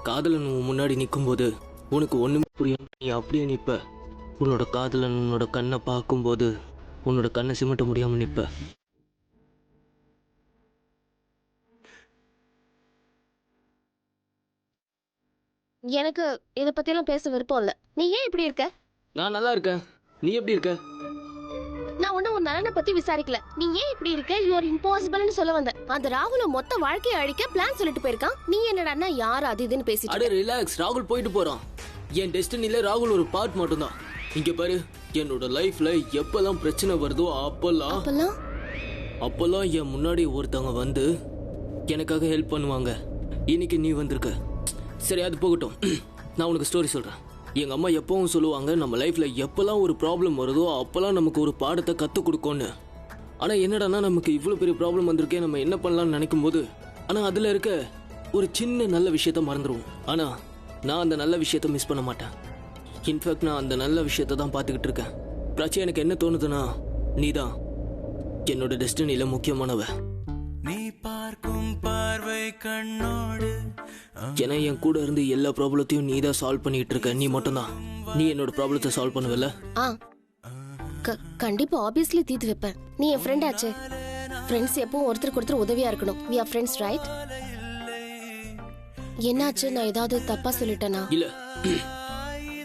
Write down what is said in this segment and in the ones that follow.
காதலன் உன் முன்னாடி நிற்கும்போது உனக்கு ஒன்றுமே புரியும், நீ அப்படியே நிற்ப. உன்னோட காதலன் உன்னோட கண்ணை பார்க்கும்போது உன்னோட கண்ணை சிமிட்ட முடியாமல் நிற்ப. எனக்கு இத பத்தியெல்லாம் பேச விருப்பம் இல்ல. நீ ஏன் இப்படி இருக்க? நான் நல்லா இருக்கேன், நீ எப்படி இருக்க? நான் ஒன்னும் உன் நலனை பத்தி விசாரிக்கல. நீ ஏன் இப்படி இருக்க? யூ ஆர் இம்பாசிபிள்னு சொல்ல வந்தேன். அந்த ராகுல மொத்த வாழ்க்கையை அழிக்க பிளான் சொல்லிட்டு போயிருக்கான். நீ என்னடான்னா யார் அது இதுன்னு பேசிட்டு அட ரிலாக்ஸ், ராகுல் போயிட்டு போறான். என் டெஸ்டினில ராகுல் ஒரு பார்ட் மட்டும்தான். இங்க பாரு, என்னோட லைஃப்ல எப்பெல்லாம் பிரச்சனை வருதோ அப்பெல்லாம் என் முன்னாடி ஒருத்தவங்க வந்து எனக்காக ஹெல்ப் பண்ணுவாங்க. இன்னைக்கு நீ வந்திருக்க. சரி, அது போகட்டும். நான் உனக்கு ஸ்டோரி சொல்றேன். எங்க அம்மா எப்பவும் சொல்லுவாங்க, நம்ம லைஃப்ல எப்பெல்லாம் ஒரு ப்ராப்ளம் வருதோ அப்பெல்லாம் நமக்கு ஒரு பாடத்தை கற்றுக் கொடுக்கோன்னு. ஆனா என்னடானா, நமக்கு இவ்வளவு பெரிய ப்ராப்ளம் வந்திருக்கே, நம்ம என்ன பண்ணலாம்னு நினைக்கும் போது ஆனா அதுல இருக்க ஒரு சின்ன நல்ல விஷயத்த மறந்துடுவோம். ஆனா நான் அந்த நல்ல விஷயத்த மிஸ் பண்ண மாட்டேன். இன்ஃபேக்ட் நான் அந்த நல்ல விஷயத்த தான் பார்த்துக்கிட்டு இருக்கேன். பிரச்சனை எனக்கு என்ன தோணுதுன்னா, நீதான் என்னோட டெஸ்டினில முக்கியமானவ. நீ பார்க்கும் பார்வை கண்ணோடு, ஏன்னா என் கூட இருந்து எல்லா ப்ராப்ளத்தையும் நீ தான் சால்வ் பண்ணிட்டு இருக்க. நீ மட்டும்தான். நீ என்னோட ப்ராப்ளத்தை சால்வ் பண்ணுவல? கண்டிப்பா, ஆப்வியஸ்லி தீர்த்து வைப்பேன். நீ என் ஃப்ரெண்ட் ஆச்சு. ஃப்ரெண்ட்ஸ் எப்பவும் ஒருத்தருக்கு ஒருத்தர் உதவியா இருக்கணும். we are friends, right? என்னாச்சு? நான் ஏதாவது தப்பா சொல்லிட்டேனா? இல்ல,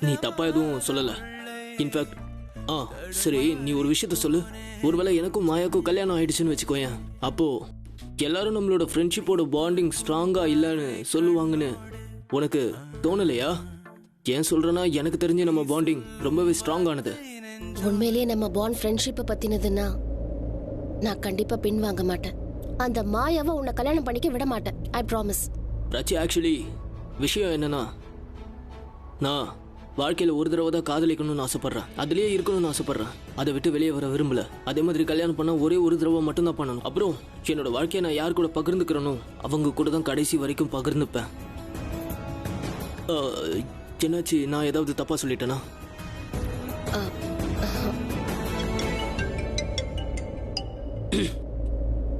நீ தப்பா எதுவும் சொல்லல. இன்ஃபேக்ட் சரி, நீ ஒரு விஷயத்த சொல்லு. ஒருவேளை எனக்கும் மாயாக்கும் கல்யாணம் ஆயிடுச்சுன்னு வச்சுக்கோயேன், அப்போ எல்லாரும் நம்மளோட ஃப்ரெண்ட்ஷிப்போட பாண்டிங் ஸ்ட்ராங்கா இல்லைன்னு சொல்லுவாங்கன்னு உனக்கு தோணலையா? ஏன் சொல்றேன்னா, எனக்கு தெரிஞ்சு நம்ம பாண்டிங் ரொம்பவே ஸ்ட்ராங் ஆனது. உண்மையிலேயே நம்ம பாண்ட் ஃப்ரெண்ட்ஷிப்பை பத்தினதுன்னா நான் கண்டிப்பா பின் வாங்க மாட்டேன். அந்த மாயாவை உன்னை கல்யாணம் பண்ணிக்க விட மாட்டேன். I promise. ராச்சி, ஆக்சுவலி விஷயம் என்னன்னா, நான் வாழ்க்கையில ஒரு தடவை தான் காதலிக்கணும்னு ஆசைப்படுறேன். அதுலயே இருக்கணும்னு ஆசைப்படுறேன். அதை விட்டு வெளியே வர விரும்பல. அதே மாதிரி கல்யாணம் பண்ண ஒரே ஒரு தடவை மட்டும்தான் பண்ணணும். அப்புறம் என்னோட வாழ்க்கையை நான் யார் கூட பகிர்ந்துக்கிறனோ அவங்க கூட தான் கடைசி வரைக்கும் பகிர்ந்துப்பேன். என்னாச்சு? நான் ஏதாவது தப்பா சொல்லிட்டேனா?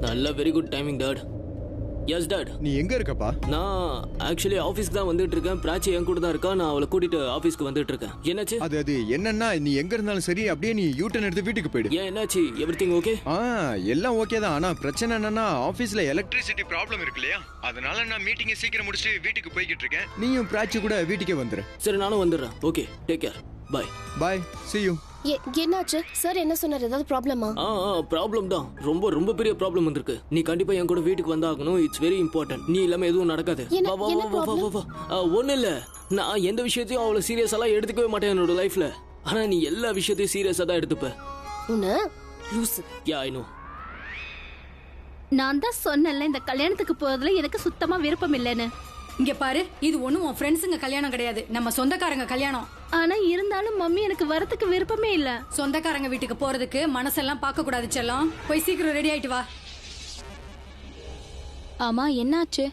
நல்ல very good timing dot. S dot. நீ எங்க இருக்கப்பா? நான் ஆக்சுவலி ஆபீஸ்க்கு தான் வந்துட்டு இருக்கேன். பிராச்சி என் கூட தான் இருக்கா. நான் அவளை கூட்டிட்டு ஆபீஸ்க்கு வந்துட்டு இருக்கேன். என்னாச்சு? அது என்னன்னா, நீ எங்க இருந்தாலும் சரி அப்படியே நீ யூ டர்ன் எடுத்து வீட்டுக்கு போயிடு. ஏன், என்னாச்சு? Everything okay? எல்லாம் ஓகே தான். ஆனா பிரச்சனை என்னன்னா, ஆபீஸ்ல எலக்ட்ரிசிட்டி ப்ராப்ளம் இருக்கு இல்லையா, அதனால நான் மீட்டிங்கை சீக்கிரம் முடிச்சுட்டு வீட்டுக்கு போய்கிட்டு இருக்கேன். நீயும் பிராச்சி கூட வீட்டுக்கே வந்துரு. சரி, நானும் வந்துடுறேன். Okay, take care. Bye bye, see you. என்னாச்சு சார்? என்ன சொன்னார்? ஏதாவது ப்ராப்ளமா? ப்ராப்ளம் தான். ரொம்ப ரொம்ப பெரிய ப்ராப்ளம் வந்திருக்கு. நீ கண்டிப்பா என் கூட வீட்டுக்கு வந்தாகணும். It's very important. நீ இல்லாம எதுவும் நடக்காது. ஒண்ணு இல்ல, நான் எந்த விஷயத்தையும் அவ்வளவு சீரியஸாலாம் எடுத்துக்கவே மாட்டேன் என்னோட லைஃப்ல. ஆனா நீ எல்லா விஷயத்தையும் சீரியஸா தான் எடுத்துப்ப. யா, ஐ நோ. நான் தான் சொன்னேன்ல, இந்த கல்யாணத்துக்கு போறதுல எனக்கு சுத்தமா விருப்பம் இல்லைன்னு. இங்க பாரு, இது ஒண்ணும் உன் ஃப்ரெண்ட்ஸுங்க கல்யாணம் கிடையாது, நம்ம சொந்தக்காரங்க கல்யாணம். ஆனா இருந்தாலும் மம்மி எனக்கு வரதுக்கு விருப்பமே இல்ல. சொந்தக்காரங்க வீட்டுக்கு போறதுக்கு மனசெல்லாம் பார்க்க கூடாது செல்லம். போய் சீக்கிரம் ரெடி ஆயிட்டு வா. ஆமா, என்னாச்சு?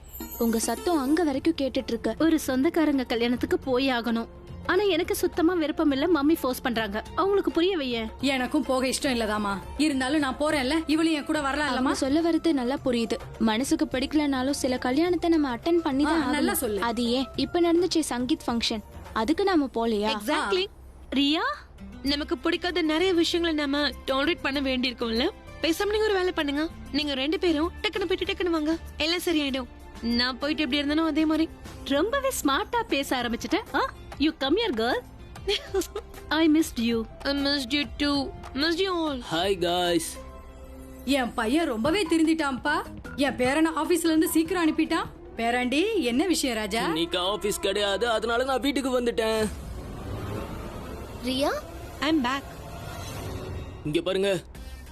உங்க சத்தம் அங்க வரைக்கும் கேட்டுட்டு இருக்கு. ஒரு சொந்தக்காரங்க கல்யாணத்துக்கு போய் ஆகணும். ஆனா எனக்கு சுத்தமா விருப்பம் இல்ல. மம்மி ஃபோர்ஸ் பண்றாங்க. அவங்களுக்கு புரிய வைய. எனக்கும் போக இஷ்டம் இல்லதாமா. இருந்தாலும் நான் போறேன்ல, இவளையும் என் கூட வரலாம் இல்லமா? சொல்ல வரது நல்லா புரியுது. மனசுக்கு பிடிக்கலனாலும் சில கல்யாணத்தை நம்ம அட்டென்ட் பண்ணி தான் நல்லா சொல்லு. அது ஏன் இப்ப நடந்துச்சு சங்கீத் ஃபங்க்ஷன், அதுக்கு நாம போலையா? எக்ஸாக்ட்லி. ரியா, நமக்கு பிடிக்காத நிறைய விஷயங்களை நாம டாலரேட் பண்ண வேண்டியிருக்கோம்ல. பேசாம நீங்க ஒரு வேலை பண்ணுங்க. நீங்க 2 பேரும் டக்குனு போயிட்டு டக்குனு வாங்க, எல்லாம் சரியாயிடும். நான் போயிட்டு எப்படி இருந்தானோ அதே மாதிரி. ரொம்பவே ஸ்மார்ட்டா பேச ஆரம்பிச்சிட்டேன். You come here, girl. I missed you. I missed you too. Missed you all. Hi guys. என் பையன் ரொம்பவே திருந்திட்டான்ப்பா. என் பேரனை ஆபீஸ்ல இருந்து சீக்கிரம் அனுப்பிட்டான். பேராண்டி, என்ன விஷயம் ராஜா? இன்னைக்கு ஆபீஸ் கிடையாது, அதனால நான் வீட்டுக்கு வந்துட்டேன். Riya, I'm back. இங்க பாருங்க,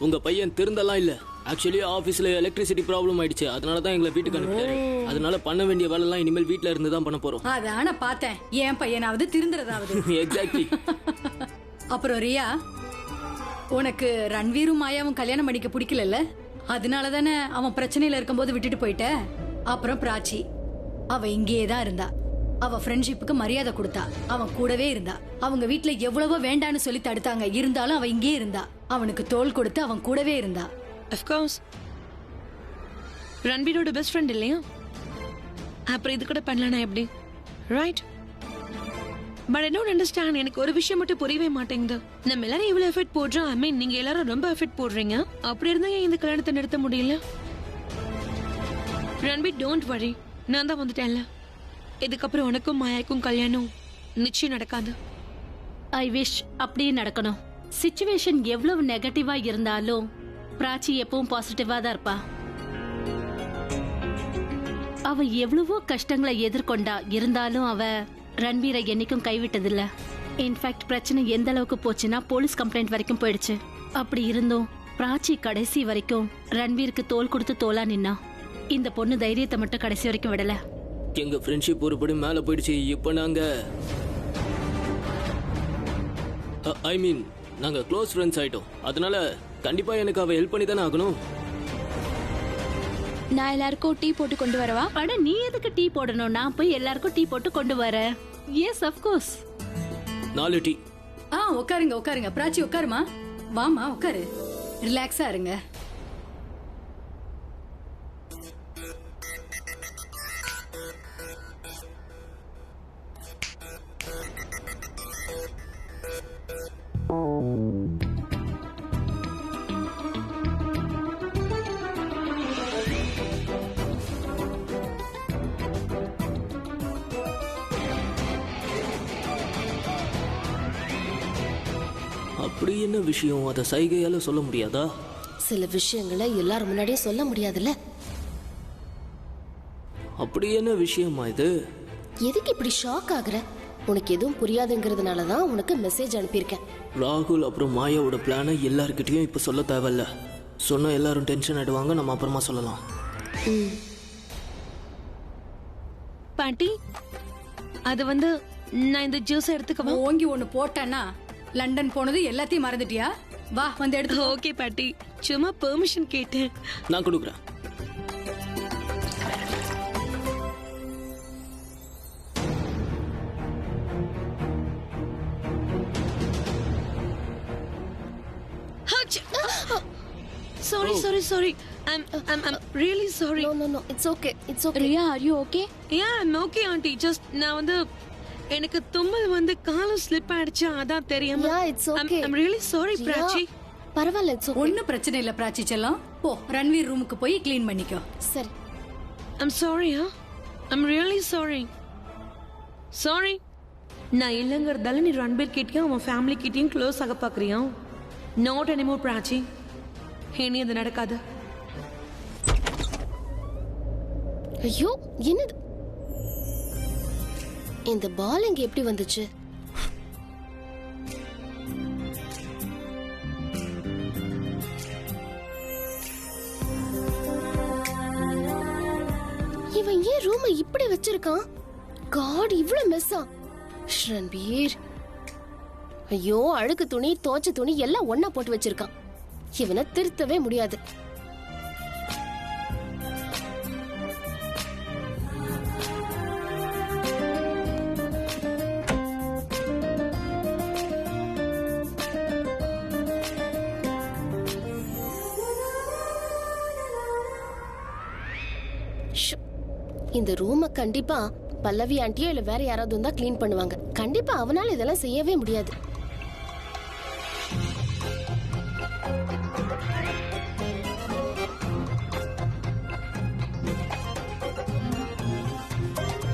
உங்க பையன் திருந்தலாம் இல்ல. ஆக்சுவலி ஆபீஸ்ல எலக்ட்ரிசிட்டி ப்ராப்ளம் ஆயிடுச்சு. அதனால தான் எங்களை வீட்டுக்கு அனுப்பிட்டாரு. அதனால பண்ண வேண்டிய வேலை எல்லாம் இனிமேல் வீட்ல இருந்து தான் பண்ண போறோம். அதான பார்த்தேன், என் பையனாவது திருந்துறதாவது. எக்ஸாக்ட்லி. அப்புறம் ரியா, உனக்கு ரன்வீரும் மாயாவும் கல்யாணம் பண்ணிக்க பிடிக்கல, அதனால தானே அவன் பிரச்சனையில இருக்கும்போது விட்டுட்டு போயிட்ட. அப்புறம் பிராச்சி, அவ இங்கேயே தான் இருந்தா. அவ ஃப்ரெண்ட்ஷிப்புக்கு மரியாதை கொடுத்தா. அவன் கூடவே இருந்தா. அவங்க வீட்டுல எவ்வளவோ வேண்டான்னு சொல்லி தடுத்தாங்க, இருந்தாலும் அவ இங்கே இருந்தா. அவனுக்கு தோள் கொடுத்து அவன் கூடவே இருந்தா. Of course. ரன்வீரோட பெஸ்ட் ஃப்ரெண்ட் இல்லையா? அப்புறம் இது கூட பண்ணலனா எப்படி? Right but I don't understand. எனக்கு ஒரு விஷயம் மட்டும் புரியவே மாட்டேங்குது. நம்ம எல்லாரும் இவ்வளவு எஃபர்ட் போடுறோம். ஐ மீன் நீங்க எல்லாரும் ரொம்ப எஃபர்ட் போடுறீங்க. அப்படி இருந்தா ஏன் இந்த கல்யாணத்தை நிறுத்த முடியல? ரன்பீர் டோன்ட் வரி, நான் தான் வந்துட்டேன்ல. இதுக்கப்புறம் உனக்கும் மாயாக்கும் கல்யாணம் நிச்சயம் நடக்காது. ஐ விஷ் அப்படியே நடக்கணும். சிச்சுவேஷன் எவ்வளவு நெகட்டிவா இருந்தாலும் பிராச்சி எப்பவும் பாசிட்டிவா தான் இருப்பா. அவ எவ்வளவோ கஷ்டங்களை எதிர்கொண்டா, இருந்தாலும் அவ ரன்பீரை என்னைக்கும் கைவிட்டதில்ல. இன்ஃபேக்ட் பிரச்சனை எந்த அளவுக்கு போச்சுன்னா போலீஸ் கம்ப்ளைண்ட் வரைக்கும் போயிடுச்சு. அப்படி இருந்தும் பிராச்சி கடைசி வரைக்கும் ரன்பீருக்கு தோள் கொடுத்து தோளா நின்னா. இந்த பொண்ணு தைரியத்தை மட்டும் கடைசி வரைக்கும் விடல. எங்க ஃப்ரெண்ட்ஷிப் ஒருபடி மேல போயிடுச்சு. இப்போ நாங்க ஐ மீன் நாங்க க்ளோஸ் ஃப்ரெண்ட்ஸ் ஆயிட்டோம். அதனால கண்டிப்பா எனக்கு அவ ஹெல்ப் பண்ணி தானே ஆகணும். நான் எல்லாருக்கும் டீ போட்டு கொண்டு வரவா? அட நீ எதுக்கு டீ போடணும்? நான் போய் எல்லாருக்கும் டீ போட்டு கொண்டு வரேன். Yes of course. 4 டீ. உட்காருங்க உட்காருங்க. பிராச்சி உட்காருமா. வாமா உட்காரு. ரிலாக்ஸா இருங்க. அப்படி என்ன விஷயம்? அதை சைகையால சொல்ல முடியாதா? சில விஷயங்களை எல்லாரும் முன்னாடியும் சொல்ல முடியாதுல்ல. அப்படி என்ன விஷயமா இது? எதுக்கு இப்படி ஷாக் ஆகுற? உனக்கு எதுவும் புரியாதுங்கிறதுனால தான் உனக்கு மெசேஜ் அனுப்பியிருக்கேன். ராகுல் அப்புறம் மாயாவோட பிளானை எல்லார்கிட்டயும் இப்ப சொல்ல தேவையில்ல. சொன்னா எல்லாரும் டென்ஷன் ஆயிடுவாங்க. நம்ம அப்புறமா சொல்லலாம். பாட்டி, அது வந்து நான் இந்த ஜூஸ் எடுத்துக்கவா? ஓங்கி ஒண்ணு போட்டேன்னா லண்டன் போனது எல்லாத்தையும் மறந்துட்டியா? வா வந்து எடுத்து. ஓகே பாட்டி, சும்மா பெர்மிஷன் கேட்டேன். நான் கொடுக்குறேன். Sorry, sorry, sorry. I'm really sorry. No, it's okay. It's okay. Riya, are you okay? Yeah, I'm okay, auntie. Just நான் வந்து எனக்கு தும்மல் வந்து காலம் ஸ்லிப் ஆயிடுச்சு, அதான் தெரியாம. Yeah, it's okay. I'm really sorry, Prachi. பரவாயில்ல, it's okay. ஒன்னும் பிரச்சனை இல்ல பிராச்சி செல்லம். போ ரன்வீர் ரூமுக்கு போய் க்ளீன் பண்ணிக்கோ. சரி. I'm sorry, huh? I'm really sorry. Sorry. நான் இல்லங்கறதால நீ ரன்பீர் கிட்டயும் அவன் ஃபேமிலி கிட்டயும் க்ளோஸ் ஆக பாக்குறியா? Not anymore, Prachi. இனி அது நடக்காது. ஐயோ, என்னது? இந்த பால் இங்க எப்படி வந்துச்சு? இவன் ஏன் ரூமை இப்படி வச்சிருக்கான்? காட், இவ்வளவு மெஸ்ஸா? ரன்பீர், ஐயோ, அழுக்கு துணி, தோச்ச துணி எல்லாம் ஒண்ணா போட்டு வச்சிருக்கான். இவனை திருத்தவே முடியாது. இந்த ரூமை கண்டிப்பா பல்லவி ஆண்டியோ இல்ல வேற யாராவது வந்தா கிளீன் பண்ணுவாங்க. கண்டிப்பா அவனால இதெல்லாம் செய்யவே முடியாது.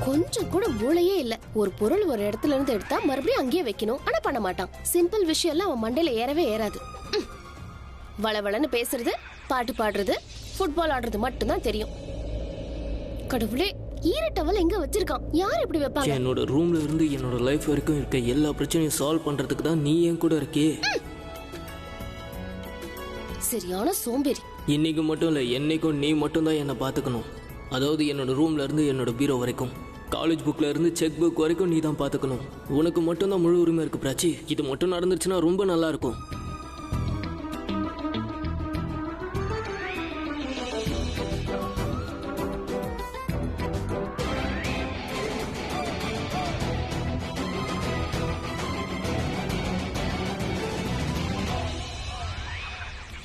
கொஞ்சம் கூட மூளையே இல்ல. ஒரு பொருள் ஒரு இடத்துல இருந்து எடுத்தா மறுபடியும் அங்கேயே வைக்கணும். ஆனா பண்ண மாட்டான். சிம்பிள் விஷயம் எல்லாம் அவன் மண்டையில ஏறவே ஏறாது. வளவளன்னு பேசுறது, பாட்டு பாடுறது, ஃபுட்பால் ஆடுறது மட்டும்தான் தெரியும். கடவுளே, ஈரட்டவல் எங்க வச்சிருக்கான்? யார் இப்படி வைப்பாங்க? என்னோட ரூம்ல இருந்து என்னோட லைஃப் வரைக்கும் இருக்க எல்லா பிரச்சனையும் சால்வ் பண்றதுக்கு தான் நீ என் கூட இருக்கே. சரியான சோம்பேறி. இன்னைக்கு மட்டும் இல்ல, என்னைக்கும் நீ மட்டும் தான் என்ன பாத்துக்கணும். அதாவது என்னோட ரூம்ல இருந்து என்னோட பீரோ வரைக்கும், காலேஜ் புக்ல இருந்து செக் புக் வரைக்கும் நீ தான் பாத்துக்கணும். உனக்கு மட்டும் தான் முழு உரிமை இருக்கு பிராச்சி. இது மட்டும் நடந்துச்சுன்னா ரொம்ப நல்லா இருக்கும்.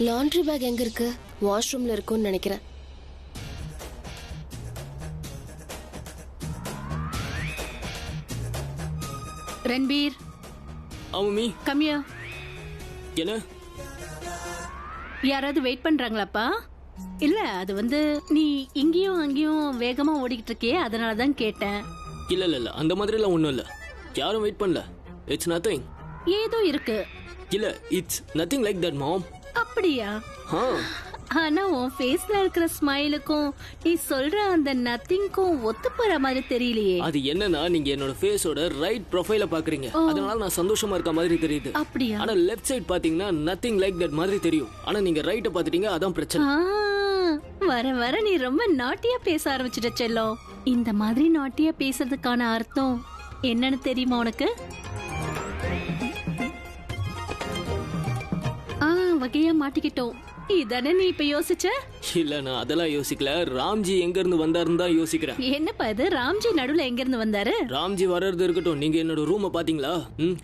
லாண்ட்ரி பேக் எங்க இருக்கு? வாஷ்ரூம்ல இருக்கும்னு நினைக்கிறேன். ரன்பீர் அம்மி கம்மியா என்ன யாராவது வெயிட் பண்றாங்களாப்பா? இல்ல அது வந்து நீ இங்கேயும் அங்கேயும் வேகமா ஓடிக்கிட்டு இருக்கியே, அதனாலதான் கேட்டேன். இல்ல அந்த மாதிரிலாம் ஒன்றும் இல்லை, யாரும் வெயிட் பண்ணல. It's nothing. ஏதோ இருக்கு. இல்ல இட்ஸ் நத்திங் லைக் தட் மாம். அப்படியா? ஆ ஆனா உன் ஃபேஸ்ல இருக்கிற ஸ்மைலுக்கும் நீ சொல்ற அந்த நத்திங்க்கும் ஒத்து போற மாதிரி தெரியலையே. அது என்னன்னா நீங்க என்னோட ஃபேஸோட ரைட் ப்ரொஃபைல பாக்குறீங்க, அதனால நான் சந்தோஷமா இருக்க மாதிரி தெரியுது. அப்படியா? ஆனா லெஃப்ட் சைடு பாத்தீங்கன்னா நத்திங் லைக் தட் மாதிரி தெரியும். ஆனா நீங்க ரைட்ட பாத்துட்டீங்க, அதான் பிரச்சனை. வர வர நீ ரொம்ப நாட்டியா பேச ஆரம்பிச்சிட்ட செல்லம். இந்த மாதிரி நாட்டியா பேசுறதுக்கான அர்த்தம் என்னன்னு தெரியுமா உனக்கு? வகையா மாட்டிக்கிட்டோம். இதானே நீ இப்ப யோசிச்ச? இல்ல நான் அதெல்லாம் யோசிக்கல. ராம்ஜி எங்க இருந்து வந்தாருன்னு தான் யோசிக்கிறேன். என்னப்பா இது, ராம்ஜி நடுவுல எங்க இருந்து வந்தாரு? ராம்ஜி வர்றது இருக்கட்டும், நீங்க என்னோட ரூமை பாத்தீங்களா?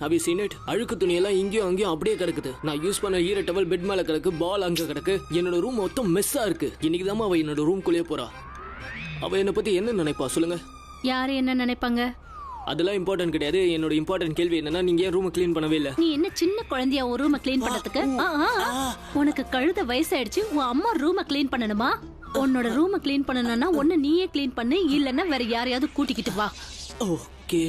have you seen it? அழுக்கு துணி எல்லாம் இங்கேயும் அங்கேயும் அப்படியே கிடக்குது. நான் யூஸ் பண்ண ஈர டவல் பெட் மேல கிடக்கு, பால் அங்க கிடக்கு. என்னோட ரூம் மொத்தம் மெஸ்ஸா இருக்கு. இன்னைக்கு தான் அவ என்னோட ரூம்குள்ளேயே போறா. அவ என்ன பத்தி என்ன நினைப்பா சொல்லுங்க? யாரு என்ன நினைப்பாங்க? அதெல்லாம் இம்பார்ட்டன்ட் கிடையாது. என்னோட இம்பார்ட்டன்ட் கேள்வி என்னன்னா, நீங்க ஏன் ரூம் க்ளீன் பண்ணவே இல்ல? நீ என்ன சின்ன குழந்தையா ஒரு ரூமை க்ளீன் பண்றதுக்கு? உனக்கு கழுத வயசாயிடுச்சு, உன் அம்மா ரூமை க்ளீன் பண்ணணுமா? உன்னோட ரூமை க்ளீன் பண்ணணும்னா ஒண்ணு நீயே க்ளீன் பண்ணு, இல்லன்னா வேற யாரையாவது கூட்டிக்கிட்டு வா. ஓகே.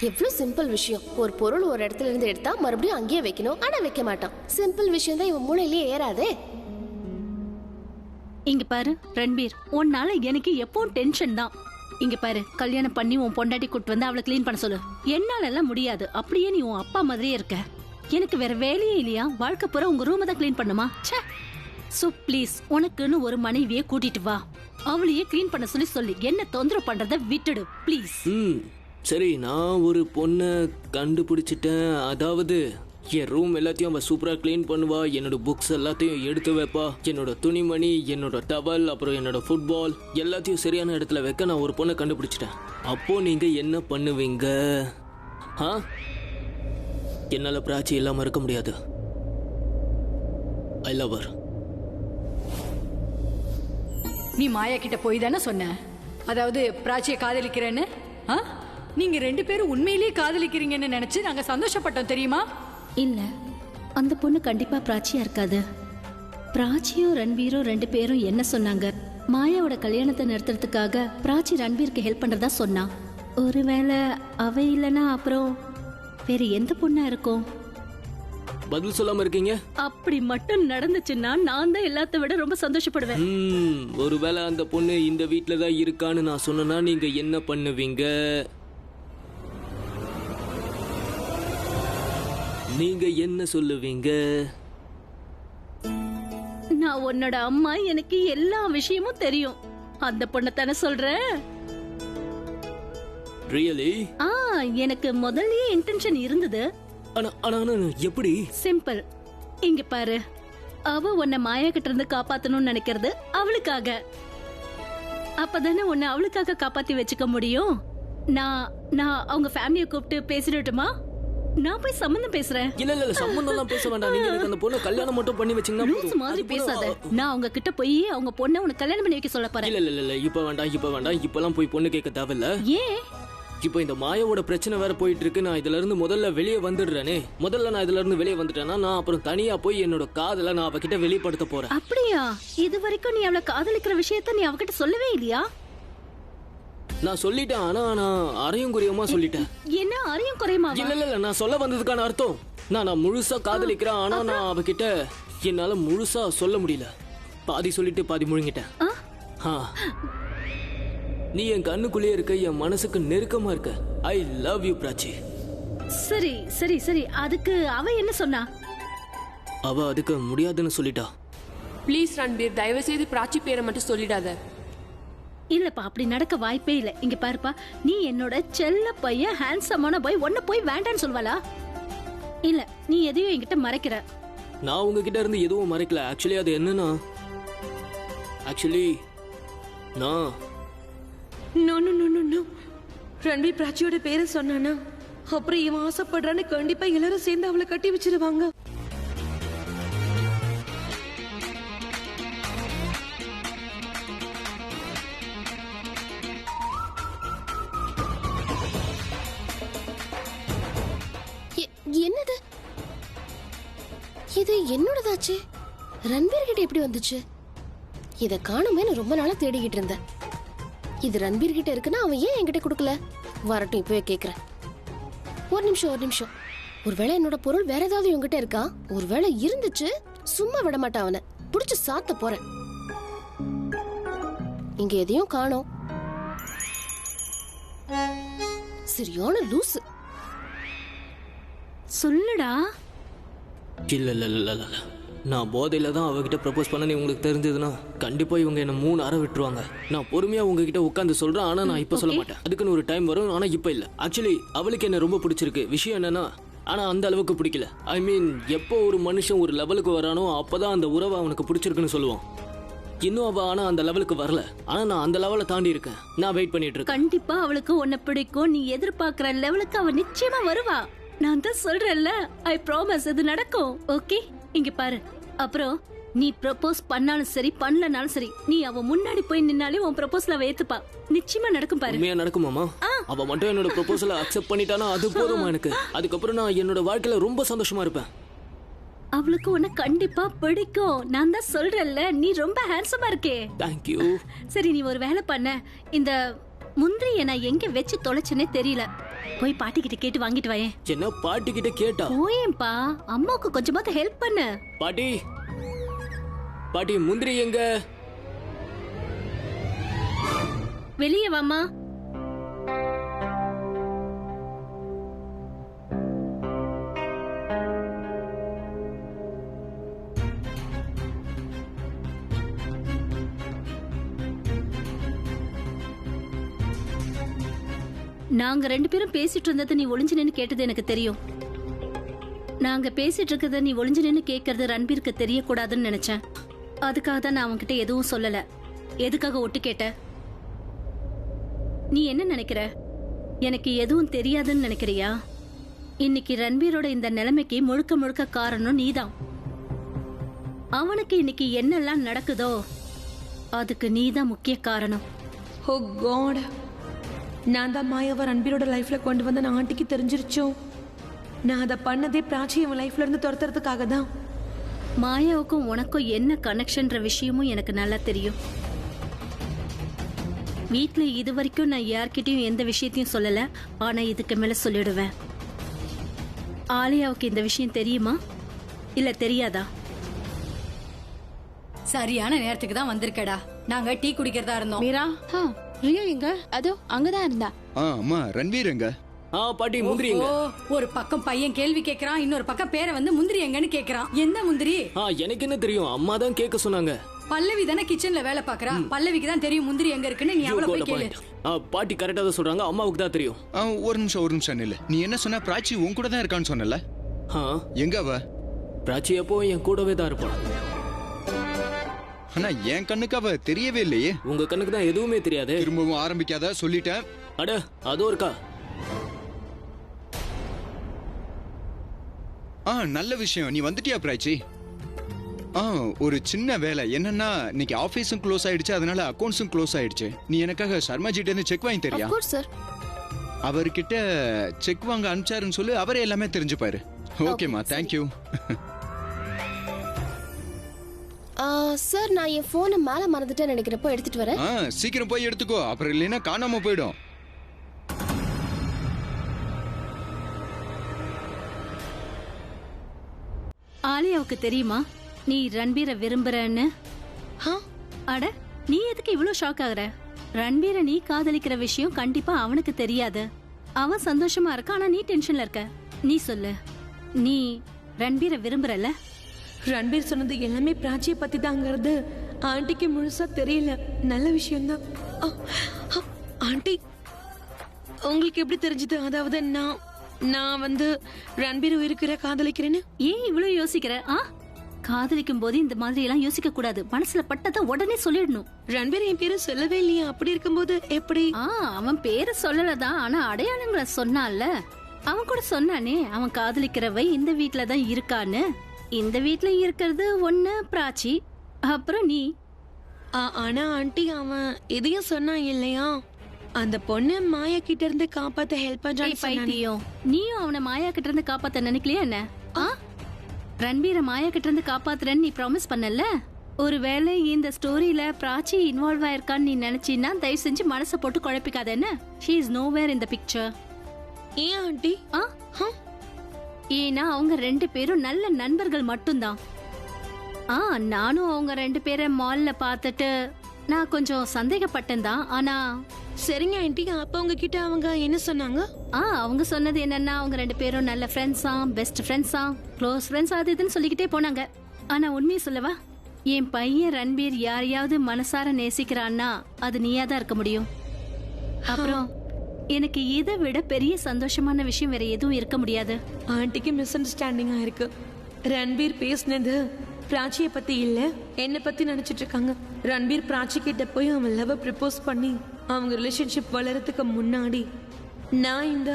எவ்வளவு சிம்பிள் விஷயம். ஒரு பொருள் ஒரு இடத்துல இருந்து எடுத்தா மறுபடியும் அங்கேயே வைக்கணும், ஆனா வைக்க மாட்டான். சிம்பிள் விஷயம் தான் இவன் மூளையிலேயே ஏறாதே. இங்க பாரு ரன்பீர், உன்னால எனக்கு எப்பவும் டென்ஷன் தான். இங்க பாரு, கல்யாணம் பண்ணி உன் பொண்டாட்டி கூட்டு வந்து அவளை கிளீன் பண்ண சொல்லு. என்னால எல்லாம் முடியாது. அப்படியே நீ உன் அப்பா மாதிரியே இருக்க. எனக்கு வேற வேலையே இல்லையா? வாழ்க்கை பூரா உங்க ரூமை தான் கிளீன் பண்ணுமா? சோ ப்ளீஸ், உனக்குன்னு ஒரு மனைவியை கூட்டிட்டு வா. அவளையே கிளீன் பண்ண சொல்லி என்ன தொந்தரவு பண்றத விட்டுடு ப்ளீஸ். சரி, நான் ஒரு பொண்ணை கண்டுபிடிச்சிட்டேன். அதாவது என் ரூம் எல்லாத்தையும் அவ சூப்பரா கிளீன் பண்ணுவா. என்னோட புக்ஸ் எல்லாத்தையும் எடுத்து வைப்பா. என்னோட துணிமணி, என்னோட டவல், அப்புறம் என்னோட ஃபுட்பால் எல்லாத்தையும் சரியான இடத்துல வைக்க நான் ஒரு பொண்ணை கண்டுபிடிச்சிட்டேன். அப்போ நீங்க என்ன பண்ணுவீங்க? என்னால பிராச்சி இல்லாம இருக்க முடியாது. I love her. நீ மாயா கிட்ட போய் தானே சொன்ன, அதாவது பிராச்சியை காதலிக்கிறேன்னு. நீங்க 2 பேரும் உண்மையிலேயே காதலிக்கிறீங்கன்னு நினைச்சு நாங்க சந்தோஷப்பட்டோம் தெரியுமா? இல்ல, அந்த பொண்ணு கண்டிப்பா பிராச்சியா இருக்காது. பிராச்சியும் ரன்பீரும் 2 பேரும் என்ன சொன்னாங்க, மாயாவோட கல்யாணத்தை நிறுத்துறதுக்காக பிராச்சி ரன்பீருக்கு ஹெல்ப் பண்றதா சொன்னா. ஒருவேளை அவ இல்லனா அப்புறம் வேற எந்த பொண்ணா இருக்கும்? பதில் சொல்லாம இருக்கீங்க. அப்படி மட்டும் நடந்துச்சுன்னா நான் தான் எல்லாத்த விட ரொம்ப சந்தோஷப்படுவேன். ஒருவேளை அந்த பொண்ணு இந்த வீட்ல தான் இருக்கான்னு நான் சொன்னா நீங்க என்ன பண்ணுவீங்க? நீங்க என்ன சொல்லுவீங்க? நான் உன்னோட அம்மா, எனக்கு எல்லா விஷயமும் தெரியும். அந்த பொண்ண தானே சொல்றேன். ரியலி? எனக்கு முதல்லயே இன்டென்ஷன் இருந்தது. எப்படி? சிம்பிள். இங்க பாரு, அவ உன்னை மாயா கிட்ட இருந்து காப்பாத்தணும்னு நினைக்கிறது அவளுக்காக. அப்பதானே உன்னை அவளுக்காக காப்பாத்தி வச்சுக்க முடியும். நான் அவங்க ஃபேமிலியை கூப்பிட்டு பேசிடட்டுமா? நான் போய் சம்பந்தம் பேசுறேன். இல்ல சம்பந்தம் எல்லாம் பேச வேண்டாம். நீங்க எனக்கு அந்த பொண்ணை கல்யாணம் மட்டும் பண்ணி வச்சீங்கன்னா லூஸ் மாதிரி பேசாத. நான் அவங்க கிட்ட போய் அவங்க பொண்ணை உனக்கு கல்யாணம் பண்ணி வைக்க சொல்ல போறேன். இல்ல இப்ப வேண்டாம். இப்பெல்லாம் போய் பொண்ணு கேட்க தேவையில்ல. ஏன்? இப்போ இந்த மாயாவோட பிரச்சனை வேற போயிட்டு இருக்கு. நான் இதுல இருந்து முதல்ல வெளியே வந்துடுறேனே. நான் இதுல இருந்து வெளியே வந்துட்டேன்னா நான் அப்புறம் தனியா போய் என்னோட காதலை நான் அவகிட்ட வெளிப்படுத்த போறேன். அப்படியா? இது வரைக்கும் நீ அவளை காதலிக்கிற விஷயத்த நீ அவகிட்ட சொல்லவே இல்லையா? நான் சொல்லிட்டேன், ஆனா நான் அரையும் குறையுமா சொல்லிட்டேன். என்ன அரையும் குறையுமா? இல்ல நான் சொல்ல வந்ததுக்கான அர்த்தம், நான் முழுசா காதலிக்கிறேன். ஆனா நான் அவகிட்ட என்னால முழுசா சொல்ல முடியல. பாதி சொல்லிட்டு பாதி முழுங்கிட்டேன். நீ என் கண்ணுக்குள்ளே இருக்க, என் மனசுக்கு நெருக்கமா இருக்க. I love you Prachi. சரி சரி சரி, அதுக்கு அவ என்ன சொன்னா? அவ அதுக்கு முடியாதுன்னு சொல்லிட்டா. ப்ளீஸ் ரன்பீர், தயவு செய்து பிராச்சி பேரை மட்டும் சொல்லிடாத. இல்லப்பா, அப்படி நடக்க வாய்ப்பே இல்ல. இங்க பாருப்பா, நீ என்னோட செல்ல பையன், ஹேண்ட்ஸமான பாய், ஒன்ன போய் வேண்டான்னு சொல்வாளா? இல்ல, நீ எதையும் என்கிட்ட மறைக்கிற. நான் உங்ககிட்ட இருந்து எதுவும் மறைக்கல. ஆக்சுவலி அது என்னன்னா, நான் ரன்பீர் பிராச்சியோட பேரை சொன்னானா அப்புறம் இவன் ஆசைப்படுறான்னு கண்டிப்பா எல்லாரும் சேர்ந்து அவளை கட்டி வச்சிருவாங்க. இது என்னோடதாச்சு. ரன்பீர் கிட்ட எப்படி வந்துச்சு? இத காணுமே ரொம்ப நாளா தேடிக்கிட்டு இருந்தேன். இது ரன்பீர் கிட்ட இருக்குன்னா அவன் ஏன் என்கிட்ட கொடுக்கல? வரட்டும், இப்பவே கேக்குறேன். ஒரு நிமிஷம். ஒருவேளை என்னோட பொருள் வேற ஏதாவது இவங்கிட்ட இருக்கா? ஒருவேளை இருந்துச்சு, சும்மா விட மாட்டான் அவனை. புடிச்சு சாத்த போறேன். இங்க எதையும் காணோம். சரியான லூசு. சொல்லுடா. இல்ல நான் போதையில தான் அவகிட்ட ப்ரப்போஸ் பண்ண உங்களுக்கு தெரிஞ்சதுன்னா கண்டிப்பா இவங்க என்ன 3 அறை விட்டுருவாங்க. நான் பொறுமையா உங்ககிட்ட உட்காந்து சொல்றேன், ஆனா நான் இப்ப சொல்ல மாட்டேன். அதுக்குன்னு ஒரு டைம் வரும், ஆனா இப்ப இல்ல. ஆக்சுவலி அவளுக்கு என்ன ரொம்ப பிடிச்சிருக்கு. விஷயம் என்னன்னா, ஆனா அந்த அளவுக்கு பிடிக்கல. ஐ மீன், எப்போ ஒரு மனுஷன் ஒரு லெவலுக்கு வரானோ அப்பதான் அந்த உறவை அவனுக்கு பிடிச்சிருக்குன்னு சொல்லுவான். இன்னும் அவ ஆனா அந்த லெவலுக்கு வரல. ஆனா நான் அந்த லெவலை தாண்டி இருக்கேன். நான் வெயிட் பண்ணிட்டு இருக்கேன். கண்டிப்பா அவளுக்கு உன்னை பிடிக்கும். நீ எதிர்பார்க்கிற லெவலுக்கு அவ நிச்சயமா வருவா. நான் தான் சொல்றேன்ல, ஐ ப்ராமிஸ் இது நடக்கும். ஓகே, இங்க பாரு. அப்புறம் நீ ப்ரப்போஸ் பண்ணாலும் சரி, பண்ணலனாலும் சரி, நீ அவ முன்னாடி போய் நின்னாலே உன் ப்ரப்போசல் அவ ஏத்துப்பா. நிச்சயமா நடக்கும் பாரு. உண்மையா நடக்குமாமா? அவ மட்டும் என்னோட ப்ரப்போசலை அக்செப்ட் பண்ணிட்டானா அது போதுமா எனக்கு? அதுக்கப்புறம் நான் என்னோட வாழ்க்கையில ரொம்ப சந்தோஷமா இருப்பேன். அவளுக்கு உன்னை கண்டிப்பா பிடிக்கும். நான் தான் சொல்றேன்ல, நீ ரொம்ப ஹேண்ட்ஸமா இருக்கே. தேங்க்யூ. சரி, நீ ஒரு வேலை பண்ண. இந்த முந்திரியை நான் எங்க வச்சு தொலைச்சனே தெரியல. போய் பாட்டி கிட்ட கேட்டு வாங்கிட்டு வாயேன். என்ன பாட்டி கிட்ட கேட்டா? போயேன்பா, அம்மாவுக்கு கொஞ்சமாவது ஹெல்ப் பண்ணு. பாட்டி முந்திரி எங்க? வெளியே வாமா. நாங்க 2 பேரும் பேசிட்டு இருந்தது நீ ஒளிஞ்சு நின்னு கேட்டது எனக்கு தெரியும். நாங்க பேசிட்டு இருக்கத நீ ஒளிஞ்சு நின்னு கேட்கறது ரன்பீருக்கு தெரியக்கூடாதுன்னு நினைச்சேன். அதுக்காக தான் நான் அவன்கிட்ட எதுவும் சொல்லல. எதுக்காக ஒட்டு கேட்ட? நீ என்ன நினைக்கிற? எனக்கு எதுவும் தெரியாதுன்னு நினைக்கிறியா? இன்னைக்கு ரன்பீரோட இந்த நிலைமைக்கு முழுக்க முழுக்க காரணம் நீதான். அவனுக்கு இன்னைக்கு என்னெல்லாம் நடக்குதோ அதுக்கு நீதான் முக்கிய காரணம். ஓ காட், நான் தான் மாயாவை ரன்பீரோட லைஃப்ல கொண்டு வந்த நான் ஆண்டிக்கு தெரிஞ்சிருச்சோ. நான் அதை பண்ணதே பிராச்சி அவன் லைஃப்ல இருந்து துரத்துறதுக்காக தான். மாயாவுக்கும் உனக்கும் என்ன கனெக்ஷன்ற விஷயமும் எனக்கு நல்லா தெரியும். வீட்ல இது வரைக்கும் நான் யார்கிட்டயும் எந்த விஷயத்தையும் சொல்லல. ஆனா இதுக்கு மேல சொல்லிடுவேன். ஆலியாவுக்கு இந்த விஷயம் தெரியுமா இல்ல தெரியாதா? சரியான நேரத்துக்கு தான் வந்திருக்கடா. நாங்க டீ குடிக்கிறதா இருந்தோம். மீரா, ரியா எங்க? அதோ அங்கதான் இருந்தா. அம்மா, ரன்வீர் எங்க? பாட்டி முந்திரி எங்க? ஒரு பக்கம் பையன் கேள்வி கேக்குறான், இன்னொரு பக்கம் பேரை வந்து முந்திரி எங்கன்னு கேக்குறான். எந்த முந்திரி? எனக்கு என்ன தெரியும், அம்மா தான் கேட்க சொன்னாங்க. பல்லவி தானே கிச்சன்ல வேலை பாக்குறா. பல்லவிக்கு தான் தெரியும் முந்திரி எங்க இருக்குன்னு. நீ அவளை போய் கேளு. பாட்டி கரெக்டா தான் சொல்றாங்க, அம்மாவுக்கு தான் தெரியும். ஒரு நிமிஷம் இல்ல. நீ என்ன சொன்ன? பிராச்சி உன் கூட தான் இருக்கான்னு சொன்னல? எங்க அவ? பிராச்சி எப்போ என் கூடவே தான் இருப்பான். ஆனா என் கண்ணுக்கு அவ தெரியவே இல்லையே. உங்க கண்ணுக்கு தான் எதுவுமே தெரியாது. திரும்பவும் ஆரம்பிக்காத, சொல்லிட்டேன். அட அதோ இருக்கா. நல்ல விஷயம். நீ வந்துட்டியா பிராச்சி? ஒரு சின்ன வேலை என்னன்னா, இன்னைக்கு ஆபீஸும் க்ளோஸ் ஆயிடுச்சு, அதனால அக்கவுண்ட்ஸும் க்ளோஸ் ஆயிடுச்சு. நீ எனக்காக சர்மாஜிட்ட இருந்து செக் வாங்கி தரியா? சார், அவர்கிட்ட செக் வாங்க அனுப்பிச்சாருன்னு சொல்லி அவரே எல்லாமே தெரிஞ்சுப்பாரு. ஓகேமா, தேங்க்யூ. சார், நான் என் போனை மேல மறந்துட்டேன் நினைக்கிறப்போ எடுத்துட்டு வரேன். சீக்கிரம் போய் எடுத்துக்கோ, அப்புறம் இல்லைன்னா காணாம போயிடும். ஆலியாவுக்கு தெரியுமா நீ ரன்பீரை விரும்புறன்னு? அட, நீ எதுக்கு இவ்வளவு ஷாக் ஆகுற? ரன்பீரை நீ காதலிக்கிற விஷயம் கண்டிப்பா அவனுக்கு தெரியாது. அவன் சந்தோஷமா இருக்க, ஆனா நீ டென்ஷன்ல இருக்க. நீ சொல்லு, நீ ரன்பீரை விரும்புறல? ரன்பீர் சொன்னது எல்லாமே பிராச்சியை பத்தி தாங்கிறது ஆண்டிக்கு முழுசா தெரியல. நல்ல விஷயம்தான். ஆண்டி, உங்களுக்கு எப்படி தெரிஞ்சது? அதாவது நான் வந்து ரன்பீர் இருக்கிற காதலிக்கிறேன்னு. ஏன் இவ்வளவு யோசிக்கிற? காதலிக்கும் போது இந்த மாதிரி எல்லாம் யோசிக்க கூடாது. மனசுல பட்டதை உடனே சொல்லிடணும். ரன்பீர் என் பேரு சொல்லவே இல்லையா? அப்படி இருக்கும்போது எப்படி? அவன் பேரு சொல்லலதான், ஆனா அடையாளங்களை சொன்னான்ல. அவன் கூட சொன்னானே, அவன் காதலிக்கிறவை இந்த வீட்டுலதான் இருக்கான்னு. இந்த வீட்டுல இருக்கிறது ஒண்ணு பிராச்சி, அப்புறம் நீ. ஆனா ஆண்டி, அவன் எதையும் சொன்னான் இல்லையா? அந்த பொண்ணு மாயா கிட்ட இருந்து காப்பாத்த ஹெல்ப் பண்றான்னு. நீயும் அவனை மாயா கிட்ட இருந்து காப்பாத்த நினைக்கலையா என்ன? ரன்பீரை மாயா கிட்ட இருந்து காப்பாத்துறேன்னு நீ ப்ராமிஸ் பண்ணல. ஒருவேளை இந்த ஸ்டோரியில பிராச்சி இன்வால்வ் ஆயிருக்கான்னு நீ நினைச்சீன்னா தயவு செஞ்சு மனசை போட்டு குழப்பிக்காத என்ன. She is nowhere in the picture. ஏன் ஆண்டி? ஏன்னா அவங்க 2 பேரும் நல்ல நண்பர்கள் மட்டும்தான். நானும் அவங்க 2 பேரை மால்ல பார்த்துட்டு நான் கொஞ்சம் சந்தேகப்பட்டேன் தான். ஆனா சரிங்க ஆண்டி, அப்ப உங்ககிட்ட அவங்க என்ன சொன்னாங்க? அவங்க சொன்னது என்னன்னா அவங்க 2 பேரும் நல்ல ஃப்ரெண்ட்ஸா, பெஸ்ட் ஃப்ரெண்ட்ஸா, க்ளோஸ் ஃப்ரெண்ட்ஸ் அது இதுன்னு சொல்லிக்கிட்டே போனாங்க. ஆனா உண்மையை சொல்லவா, என் பையன் ரன்பீர் யாரையாவது மனசார நேசிக்கிறான்னா அது நீயா தான் இருக்க முடியும். அப்புறம் எனக்கு இதை விட பெரிய சந்தோஷமான விஷயம் வேற எதுவும் இருக்க முடியாது. ஆண்டிக்கு மிஸ் அண்டர்ஸ்டாண்டிங்கா இருக்கு. ரன்பீர் பேசினது பிராச்சியை பத்தி இல்ல, என்னை பத்தி நினைச்சிட்டு இருக்காங்க. ரன்பீர் பிராச்சி கிட்ட போய் அவன் லவ் ப்ரப்போஸ் பண்ணி அவங்க ரிலேஷன்ஷிப் வளரத்துக்கு முன்னாடி நான் இந்த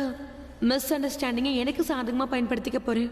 மிஸ் அண்டர்ஸ்டாண்டிங்கை எனக்கு சாதகமா பயன்படுத்திக்க போறேன்.